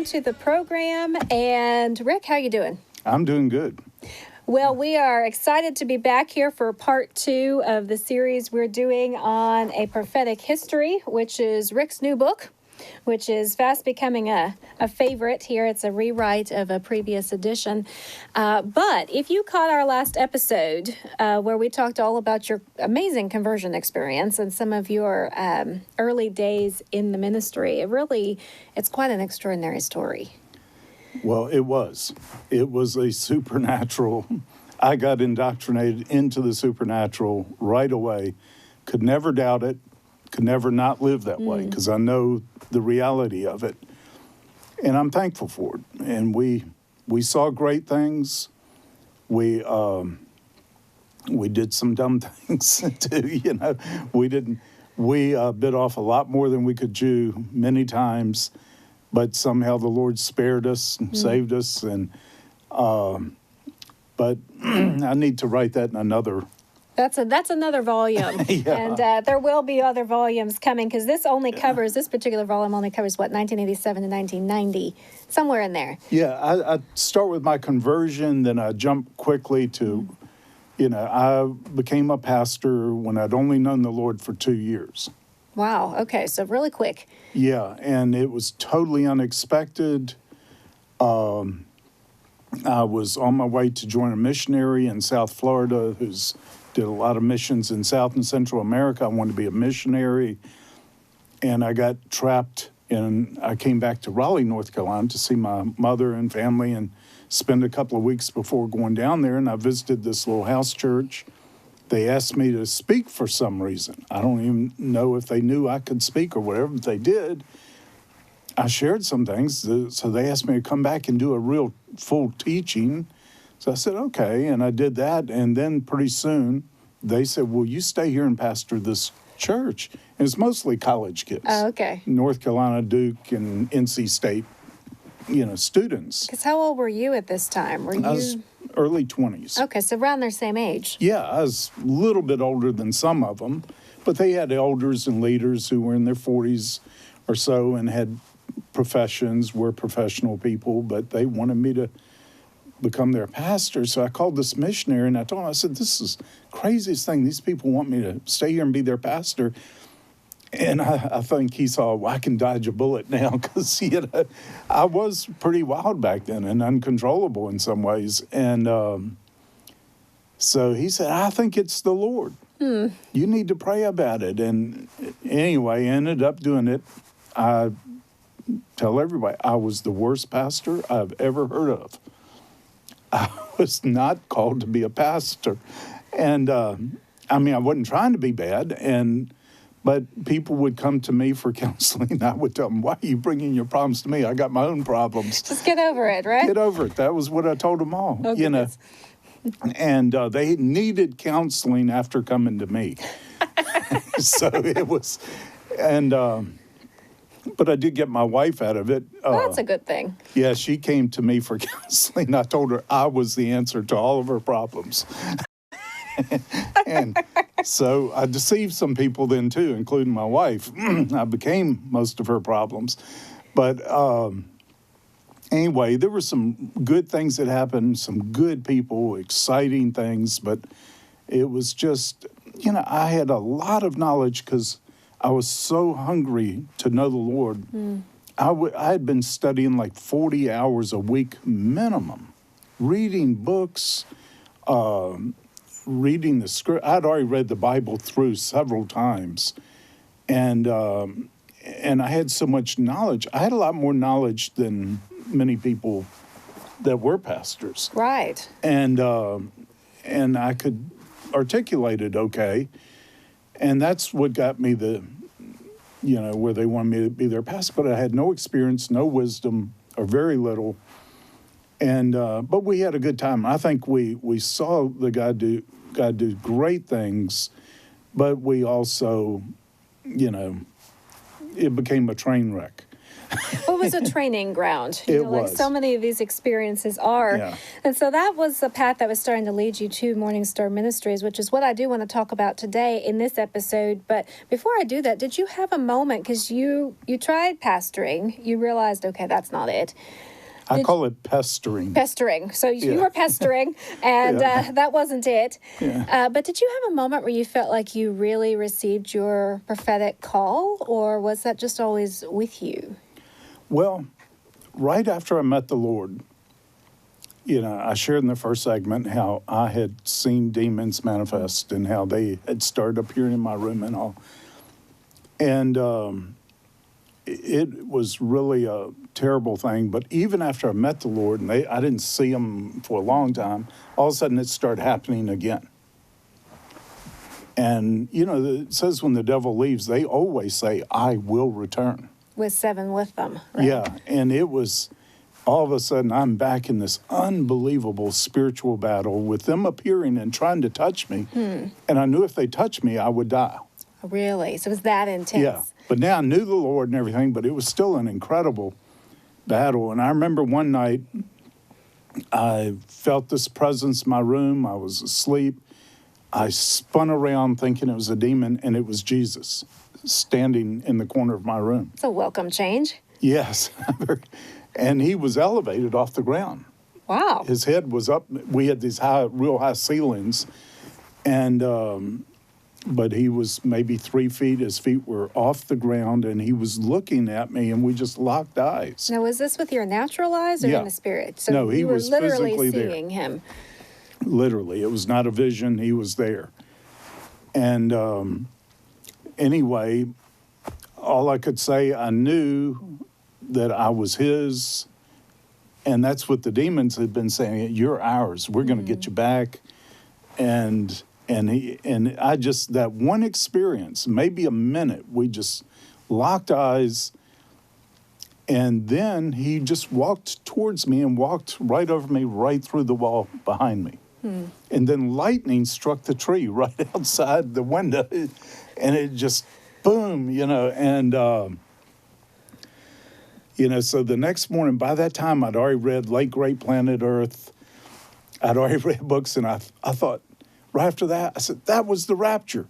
welcome to the program. And Rick, how you doing? I'm doing good. Well, we are excited to be back here for part 2 of the series we're doing on a prophetic history, which is Rick's new book, which is fast becoming a favorite here. It's a rewrite of a previous edition. But if you caught our last episode where we talked all about your amazing conversion experience and some of your early days in the ministry, it's quite an extraordinary story. Well, it was. It was a supernatural. I got indoctrinated into the supernatural right away. Could never doubt it. Could never not live that way because I know the reality of it. And I'm thankful for it. And we saw great things. We did some dumb things too, We bit off a lot more than we could chew many times. But somehow the Lord spared us and saved us. And but I need to write that in another. That's another volume. Yeah. And there will be other volumes coming because this particular volume only covers, 1987 to 1990, somewhere in there. Yeah, I start with my conversion, then I jump quickly to, I became a pastor when I'd only known the Lord for 2 years. Wow, okay, so really quick. Yeah, and it was totally unexpected. I was on my way to join a missionary in South Florida who's did a lot of missions in South and Central America. I wanted to be a missionary, and I got trapped, and I came back to Raleigh, North Carolina to see my mother and family and spend a couple of weeks before going down there, and I visited this little house church. They asked me to speak for some reason. I don't even know if they knew I could speak or whatever, but they did. I shared some things, so they asked me to come back and do a real full teaching. So I said, okay, and I did that, and then pretty soon they said, well, you stay here and pastor this church. And it's mostly college kids. Oh, okay. North Carolina, Duke, and NC State, students. Because how old were you at this time? I was early 20s. Okay, so around their same age. Yeah, I was a little bit older than some of them, but they had elders and leaders who were in their 40s or so and had professions, were professional people, but they wanted me to become their pastor. So I called this missionary and I told him, I said, this is the craziest thing. These people want me to stay here and be their pastor. And I think he saw, well, I can dodge a bullet now because, I was pretty wild back then and uncontrollable in some ways. And so he said, I think it's the Lord. You need to pray about it. And anyway, I ended up doing it. I tell everybody, I was the worst pastor I've ever heard of. I was not called to be a pastor. And, I wasn't trying to be bad, but people would come to me for counseling. I would tell them, why are you bringing your problems to me? I got my own problems. Just get over it, right? Get over it. That was what I told them all, Oh, And they needed counseling after coming to me. So it was, but I did get my wife out of it. That's a good thing. Yeah, she came to me for counseling. I told her I was the answer to all of her problems. And so I deceived some people then, too, including my wife. I became most of her problems. But anyway, there were some good things that happened, some good people, exciting things. But it was just, I had a lot of knowledge because I was so hungry to know the Lord. I had been studying like 40 hours a week minimum, reading books, reading the script. I'd already read the Bible through several times, and I had so much knowledge. I had a lot more knowledge than many people that were pastors. Right. And I could articulate it okay. And that's what got me where they wanted me to be their pastor. But I had no experience, no wisdom, or very little. And but we had a good time. I think we saw the God do great things, but we also, it became a train wreck. Well, it was a training ground. It Like was. so many of these experiences are. Yeah. And so that was the path that was starting to lead you to MorningStar Ministries, which is what I do want to talk about today in this episode. But before I do that, did you have a moment, because you tried pastoring, you realized, okay, that's not it. I call it pestering. Pestering. So you Yeah. were pestering, and Yeah. that wasn't it. Yeah. But did you have a moment where you felt like you really received your prophetic call, or was that just always with you? Well, right after I met the Lord, I shared in the first segment how I had seen demons manifest and how they had started appearing in my room and all. And it was really a terrible thing. But even after I met the Lord, and I didn't see them for a long time, all of a sudden it started happening again. And, it says when the devil leaves, they always say, I will return. With 7 with them, right? Yeah, and it was all of a sudden I'm back in this unbelievable spiritual battle with them appearing and trying to touch me. And I knew if they touched me, I would die. Really? So it was that intense? Yeah, but now I knew the Lord and everything, but it was still an incredible battle. And I remember one night I felt this presence in my room. I was asleep. I spun around thinking it was a demon, and it was Jesus standing in the corner of my room. It's a welcome change. Yes. And he was elevated off the ground. Wow. His head was up. We had these real high ceilings, and but he was maybe 3 feet. His feet were off the ground, and he was looking at me, and we just locked eyes. Now, was this with your natural eyes or Yeah. in the spirit? So No, he you were was literally physically there. seeing him. Literally, it was not a vision. He was there. And anyway, all I could say, I knew that I was his, and that's what the demons had been saying. You're ours. We're going to get you back. And I just, that one experience, maybe a minute, we just locked eyes. And then he just walked towards me and walked right over me, right through the wall behind me. And then lightning struck the tree right outside the window. And it just, boom, and, so the next morning, by that time, I'd already read Late Great Planet Earth. I'd already read books, and I thought, right after that, I said, that was the rapture.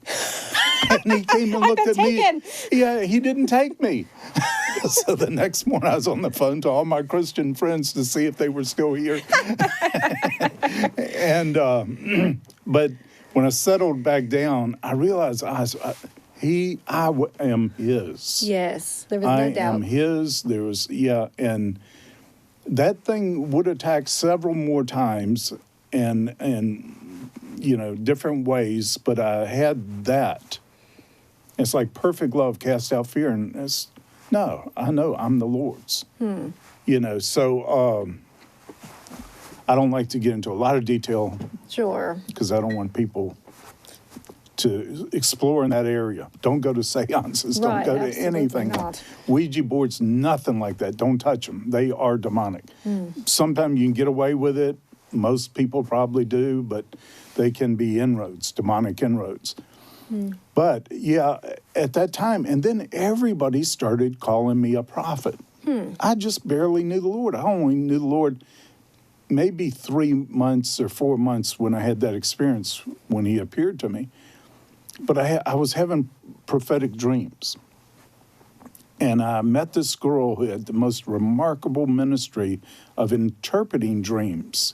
And he came and looked at me. Yeah, he didn't take me. So the next morning, I was on the phone to all my Christian friends to see if they were still here. And but when I settled back down, I realized I am his. Yes, there was no doubt. I am his. There was, and that thing would attack several more times and different ways, but I had that. It's like perfect love cast out fear, and I know I'm the Lord's. So I don't like to get into a lot of detail. Sure. Because I don't want people to explore in that area. Don't go to seances. Right, don't go to absolutely anything. not. Ouija boards, nothing like that. Don't touch them. They are demonic. Sometimes you can get away with it. Most people probably do, but they can be inroads, demonic inroads. But at that time, and then everybody started calling me a prophet. I just barely knew the Lord. I only knew the Lord maybe 3 months or 4 months when I had that experience when he appeared to me. But I was having prophetic dreams. And I met this girl who had the most remarkable ministry of interpreting dreams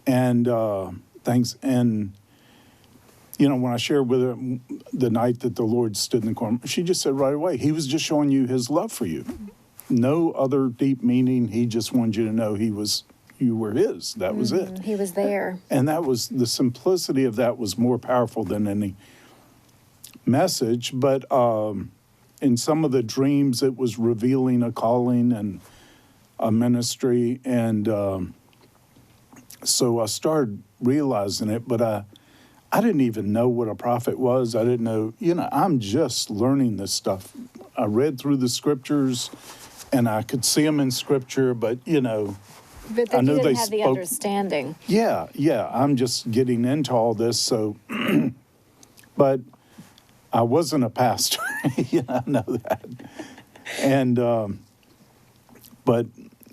and things. And, when I shared with her the night that the Lord stood in the corner, she just said right away, he was just showing you his love for you. No other deep meaning. He just wanted you to know you were his. That was it. He was there. And that was, the simplicity of that was more powerful than any message. But in some of the dreams, it was revealing a calling and a ministry. And so I started realizing it, but I didn't even know what a prophet was. I didn't know, I'm just learning this stuff. I read through the scriptures and I could see them in scripture, but, But then you didn't have the understanding. Yeah, I'm just getting into all this. So, but I wasn't a pastor. I know that. And but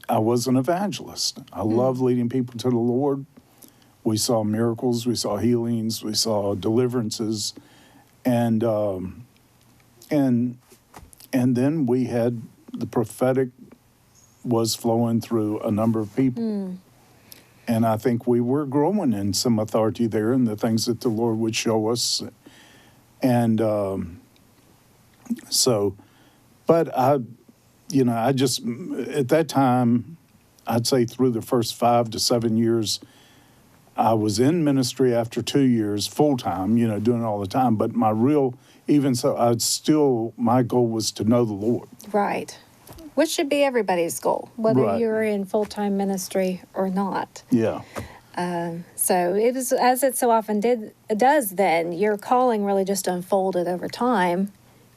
I was an evangelist. I love leading people to the Lord. We saw miracles, we saw healings, we saw deliverances, and then we had the prophetic was flowing through a number of people. And I think we were growing in some authority there and the things that the Lord would show us. And but I just, at that time, I'd say through the first 5 to 7 years, I was in ministry after 2 years, full time, doing it all the time. But my goal was to know the Lord. Right. Which should be everybody's goal, whether Right. you're in full-time ministry or not. Yeah. So it was, as it so often does then, your calling really just unfolded over time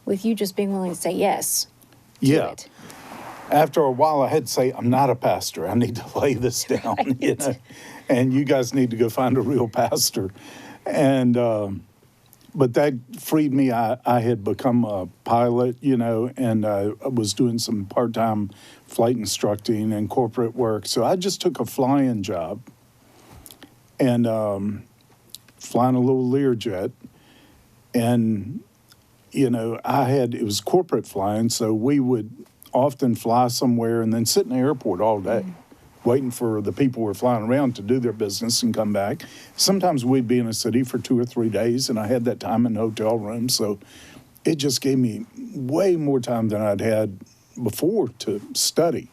with you just being willing to say yes to Yeah. it. After a while, I had to say, I'm not a pastor. I need to lay this down, Right. And you guys need to go find a real pastor. And but that freed me. I had become a pilot, and I was doing some part-time flight instructing and corporate work. So I just took a flying job and flying a little Learjet. And, it was corporate flying, so we would often fly somewhere and then sit in the airport all day. Waiting for the people who were flying around to do their business and come back. Sometimes we'd be in a city for 2 or 3 days, and I had that time in hotel rooms. So it just gave me way more time than I'd had before to study.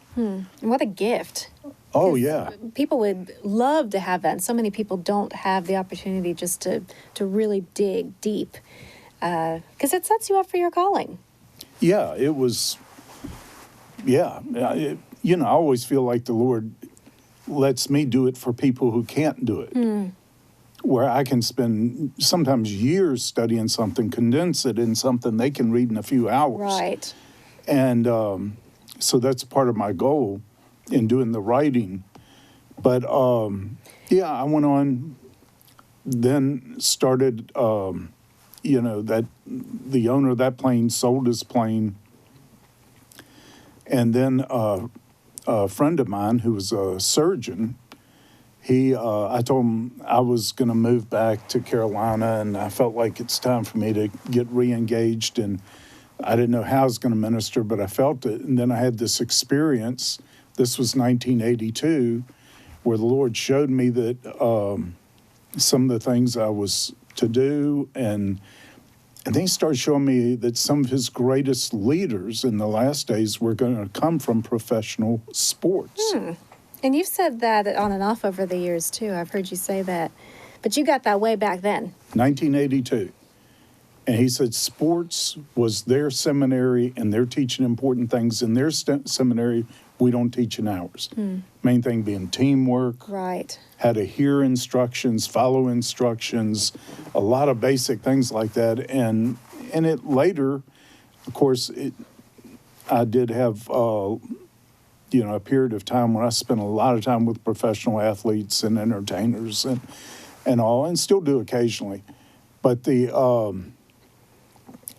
What a gift. Oh, yeah. People would love to have that, and so many people don't have the opportunity just to really dig deep because it sets you up for your calling. Yeah, it was, I always feel like the Lord lets me do it for people who can't do it. Where I can spend sometimes years studying something, condense it in something they can read in a few hours. Right. And so that's part of my goal in doing the writing. But I went on, then started, that the owner of that plane sold his plane. And then a friend of mine who was a surgeon, I told him I was going to move back to Carolina, and I felt like it's time for me to get re-engaged. And I didn't know how I was going to minister, but I felt it. And then I had this experience. This was 1982, where the Lord showed me that some of the things I was to do, and then he started showing me that some of his greatest leaders in the last days were going to come from professional sports. And you've said that on and off over the years, too. I've heard you say that. But you got that way back then. 1982. And he said sports was their seminary, and they're teaching important things in their seminary we don't teach in ours. Main thing being teamwork. Right. How to hear instructions, follow instructions, a lot of basic things like that. And it later, of course, I did have, a period of time when I spent a lot of time with professional athletes and entertainers and all, and still do occasionally. But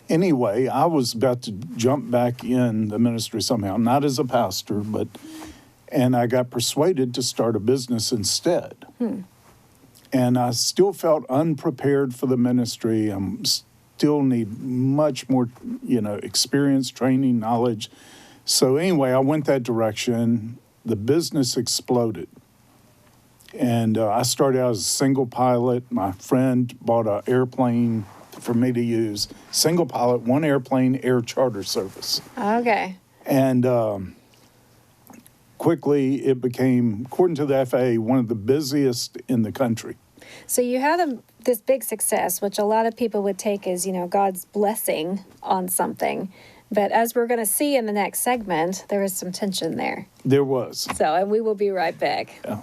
anyway, I was about to jump back in the ministry somehow, not as a pastor, and I got persuaded to start a business instead. And I still felt unprepared for the ministry. I still need much more, experience, training, knowledge. So anyway, I went that direction. The business exploded. And I started out as a single pilot. My friend bought an airplane for me to use. Single pilot, one airplane, air charter service. Okay. And quickly it became, according to the FAA, one of the busiest in the country. So you had this big success, which a lot of people would take as, God's blessing on something. But as we're going to see in the next segment, there is some tension there. There was. So, and we will be right back. Yeah.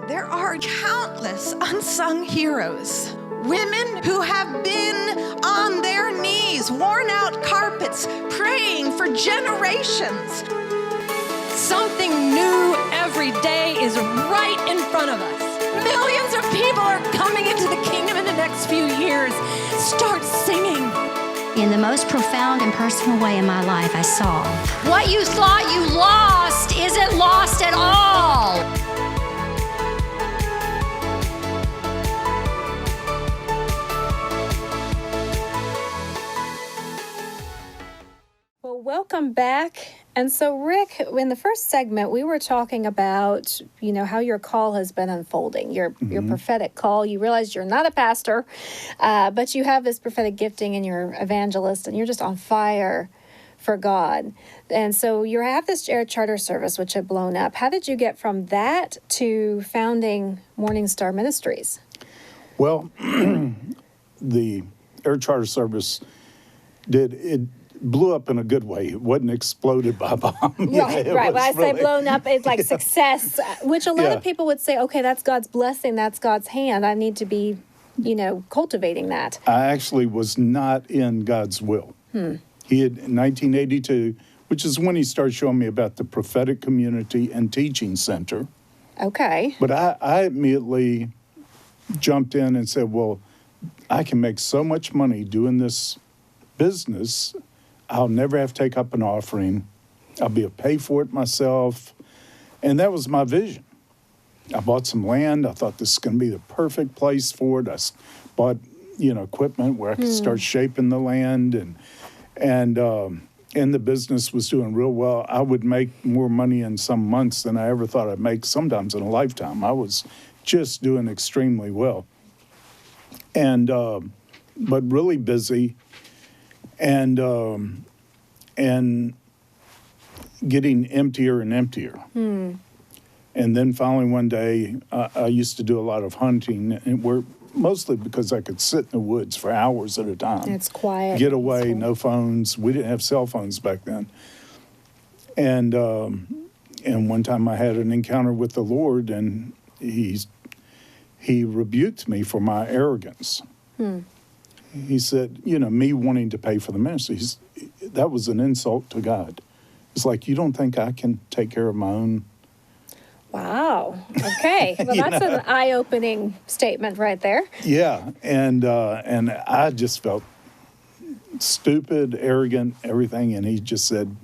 There are countless unsung heroes. Women who have been on their knees, worn out carpets, praying for generations. Something new every day is right in front of us. Millions of people are coming into the kingdom in the next few years. Start singing. In the most profound and personal way in my life, I saw What you thought you lost isn't lost at all. Well, welcome back. And so, Rick, in the first segment, we were talking about, how your call has been unfolding, your prophetic call. You realize you're not a pastor, but you have this prophetic gifting and you're evangelist and you're just on fire for God. And so you have this air charter service, which had blown up. How did you get from that to founding MorningStar Ministries? Well, the air charter service blew up in a good way. It wasn't exploded by a bomb. Right. When I say blown up, it's like success, which a lot of people would say, okay, that's God's blessing, that's God's hand. I need to be, cultivating that. I actually was not in God's will. He had, in 1982, which is when he started showing me about the Prophetic Community and Teaching Center. Okay. But I immediately jumped in and said, well, I can make so much money doing this business. I'll never have to take up an offering. I'll be able to pay for it myself. And that was my vision. I bought some land. I thought this is going to be the perfect place for it. I bought, equipment where I could start shaping the land. And the business was doing real well. I would make more money in some months than I ever thought I'd make, sometimes in a lifetime. I was just doing extremely well. And, but really busy. And getting emptier and emptier. And then finally one day, I used to do a lot of hunting, and mostly because I could sit in the woods for hours at a time. It's quiet. Get away, no phones. We didn't have cell phones back then. And one time I had an encounter with the Lord, and he rebuked me for my arrogance. He said, me wanting to pay for the ministry, that was an insult to God. It's like, you don't think I can take care of my own? Wow. Okay. Well, that's an eye-opening statement right there. Yeah. And I just felt stupid, arrogant, everything. And he just said,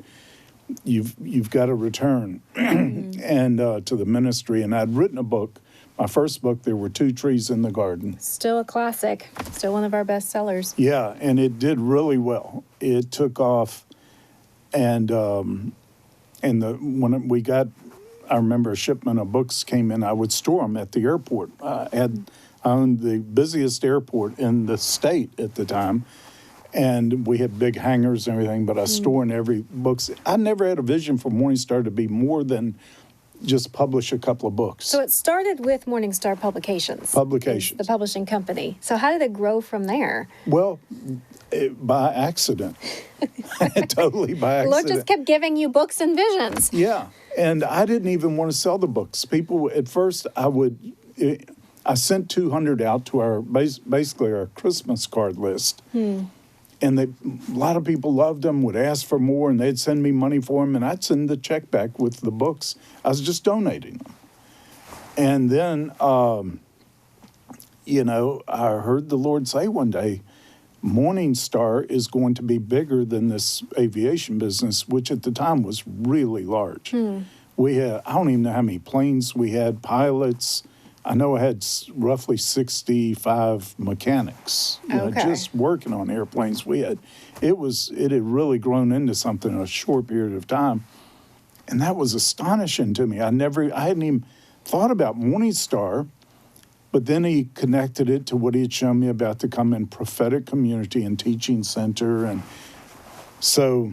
you've got to return and to the ministry. And I'd written a book. My first book, There Were Two Trees in the Garden. Still a classic. Still one of our best sellers. Yeah, and it did really well. It took off, and when we got, I remember a shipment of books came in. I would store them at the airport. I owned the busiest airport in the state at the time, and we had big hangars and everything. But I store in every books. I never had a vision for MorningStar to be more than just publish a couple of books. So it started with MorningStar Publications. Publications. The publishing company. So how did it grow from there? Well, by accident. Totally by accident. Lord just kept giving you books and visions. Yeah. And I didn't even want to sell the books. People, at first, I sent 200 out to basically our Christmas card list. And a lot of people loved them, would ask for more, and they'd send me money for them, and I'd send the check back with the books. I was just donating them. And then, I heard the Lord say one day, MorningStar is going to be bigger than this aviation business, which at the time was really large. We had, I don't even know how many planes we had, pilots. I know I had roughly 65 mechanics, just working on airplanes. It had really grown into something in a short period of time. And that was astonishing to me. I hadn't even thought about MorningStar, but then he connected it to what he had shown me about the Prophetic Community and Teaching Center. And so,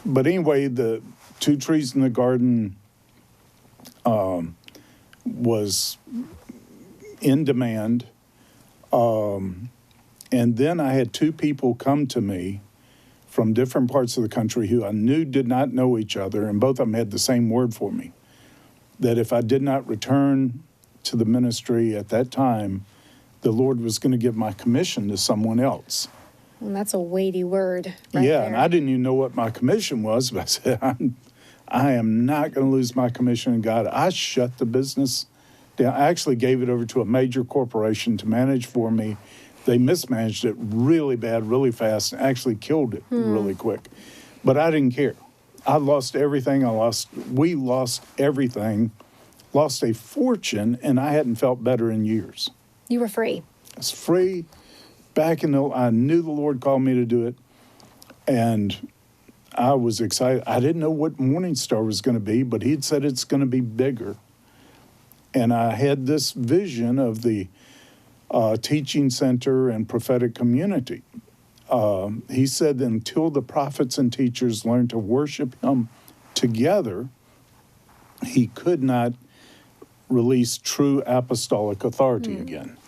but anyway, the Two Trees in the Garden was in demand. And then I had two people come to me from different parts of the country who I knew did not know each other, and both of them had the same word for me, that if I did not return to the ministry at that time, the Lord was going to give my commission to someone else. And that's a weighty word right Yeah, there. and I didn't even know what my commission was, but I said, I am not going to lose my commission in God. I shut the business down. I actually gave it over to a major corporation to manage for me. They mismanaged it really bad, really fast, and actually killed it really quick. But I didn't care. I lost everything. We lost everything, lost a fortune, and I hadn't felt better in years. You were free. I was free. I knew the Lord called me to do it, and I was excited. I didn't know what MorningStar was going to be, but he'd said it's going to be bigger. And I had this vision of the teaching center and prophetic community. He said until the prophets and teachers learn to worship him together, he could not release true apostolic authority again.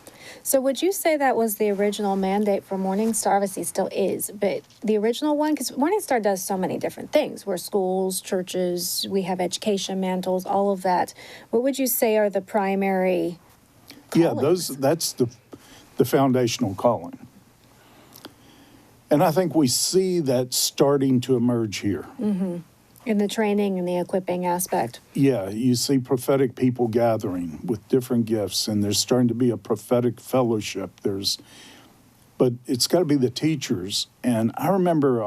So would you say that was the original mandate for MorningStar? Obviously, still is, but the original one, because MorningStar does so many different things. We're schools, churches, we have education mantles, all of that. What would you say are the primary callings? Yeah, that's the foundational calling. And I think we see that starting to emerge here. In the training and the equipping aspect. Yeah, you see prophetic people gathering with different gifts, and there's starting to be a prophetic fellowship. But it's got to be the teachers. And I remember,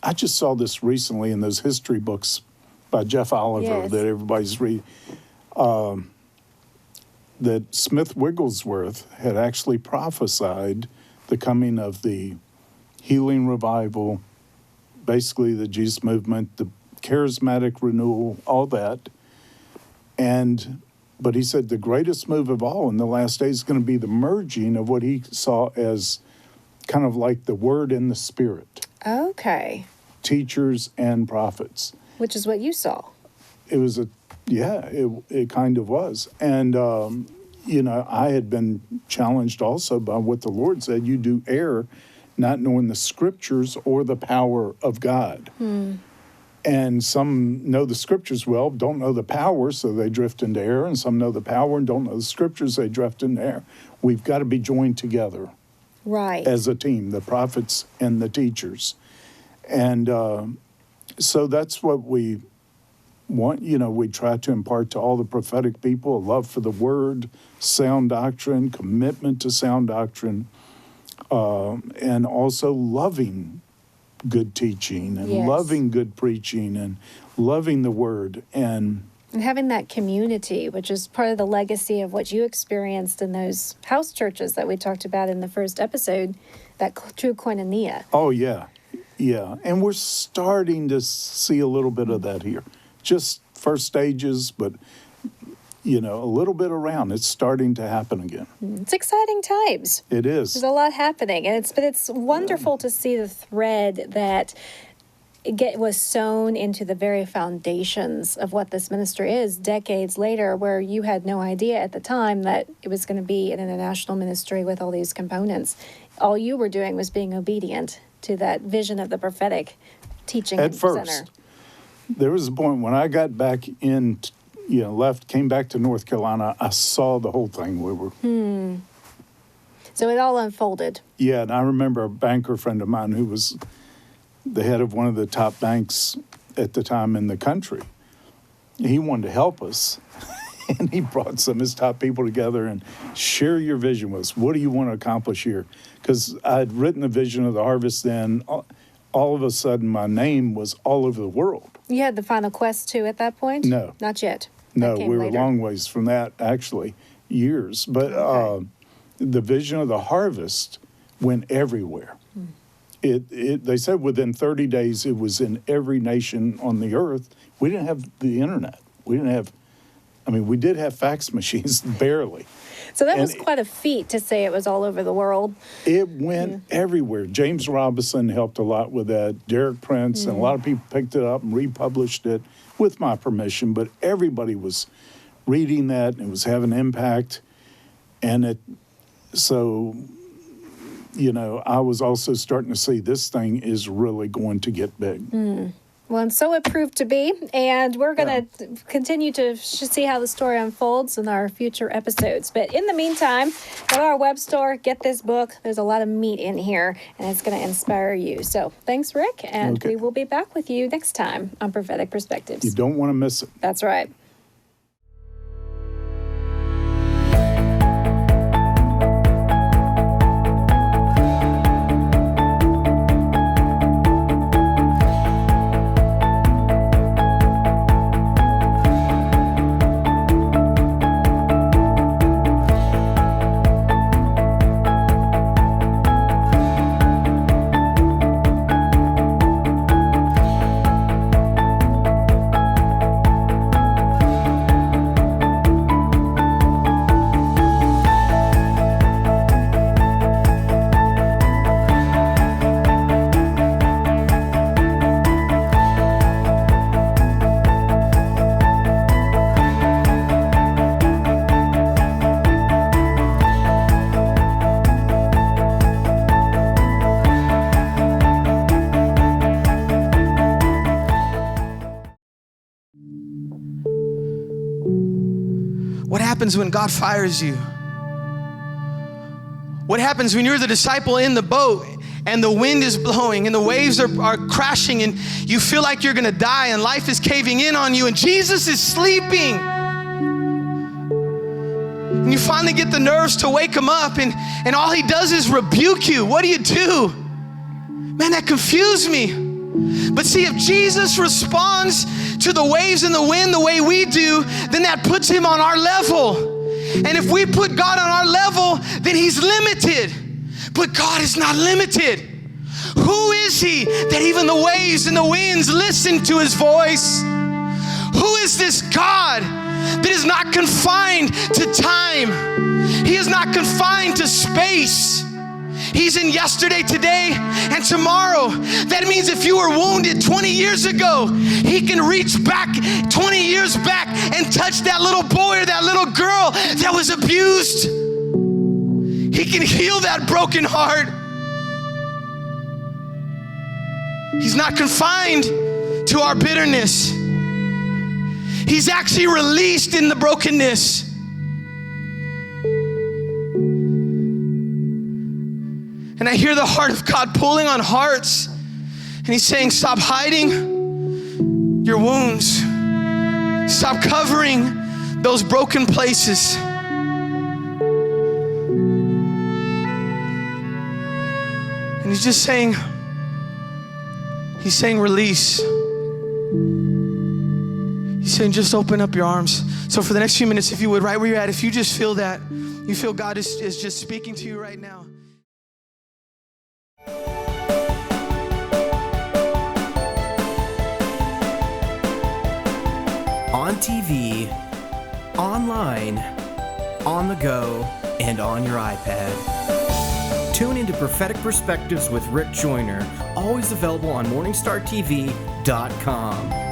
I just saw this recently in those history books by Jeff Oliver that everybody's reading, that Smith Wigglesworth had actually prophesied the coming of the healing revival, basically the Jesus movement, the charismatic renewal, all that. But he said the greatest move of all in the last days is going to be the merging of what he saw as kind of like the word and the spirit. Okay. Teachers and prophets. Which is what you saw. It kind of was. And, I had been challenged also by what the Lord said, you do err not knowing the scriptures or the power of God. And some know the scriptures well, don't know the power, so they drift into error. And some know the power and don't know the scriptures, they drift into error. We've got to be joined together. Right. As a team, the prophets and the teachers. And so that's what we want. We try to impart to all the prophetic people a love for the word, sound doctrine, commitment to sound doctrine, and also loving good teaching and loving good preaching and loving the word and having that community, which is part of the legacy of what you experienced in those house churches that we talked about in the first episode, that true koinonia. Oh, yeah. Yeah. And we're starting to see a little bit of that here. Just first stages, but, a little bit around. It's starting to happen again. It's exciting times. It is. There's a lot happening. And it's wonderful to see the thread that was sown into the very foundations of what this ministry is decades later, where you had no idea at the time that it was going to be an international ministry with all these components. All you were doing was being obedient to that vision of the prophetic teaching at first, center. There was a point when I got back in, came back to North Carolina, I saw the whole thing. So it all unfolded. Yeah, and I remember a banker friend of mine who was the head of one of the top banks at the time in the country. He wanted to help us, and he brought some of his top people together and share your vision with us. What do you want to accomplish here? Because I had written the vision of the harvest then. All of a sudden, my name was all over the world. You had the final quest, too, at that point? No. Not yet? No, That we came were a later. long ways from that, actually, years. But the vision of the harvest went everywhere. They said within 30 days it was in every nation on the earth. We didn't have the internet. We did have fax machines, barely. So that was quite a feat to say it was all over the world. It went everywhere. James Robinson helped a lot with that. Derek Prince, and a lot of people picked it up and republished it with my permission. But everybody was reading that, and it was having impact. And I was also starting to see this thing is really going to get big. Well, and so it proved to be. And we're going to continue to see how the story unfolds in our future episodes. But in the meantime, go to our web store, get this book. There's a lot of meat in here, and it's going to inspire you. So thanks, Rick. And we will be back with you next time on Prophetic Perspectives. You don't want to miss it. That's right. What happens when God fires you? What happens when you're the disciple in the boat and the wind is blowing and the waves are crashing and you feel like you're gonna die and life is caving in on you and Jesus is sleeping? And you finally get the nerves to wake him up and all he does is rebuke you. What do? Man, that confused me. But see, if Jesus responds to the waves and the wind the way we do, then that puts him on our level. And if we put God on our level, then he's limited. But God is not limited. Who is he that even the waves and the winds listen to his voice? Who is this God that is not confined to time? He is not confined to space. He's in yesterday, today, and tomorrow. That means if you were wounded 20 years ago, he can reach back 20 years back and touch that little boy or that little girl that was abused. He can heal that broken heart. He's not confined to our bitterness. He's actually released in the brokenness. And I hear the heart of God pulling on hearts. And he's saying, stop hiding your wounds. Stop covering those broken places. And he's just saying, release. He's saying, just open up your arms. So for the next few minutes, if you would, right where you're at, if you just feel that, you feel God is just speaking to you right now. On TV, online, on the go, and on your iPad. Tune into Prophetic Perspectives with Rick Joyner, always available on MorningStarTV.com.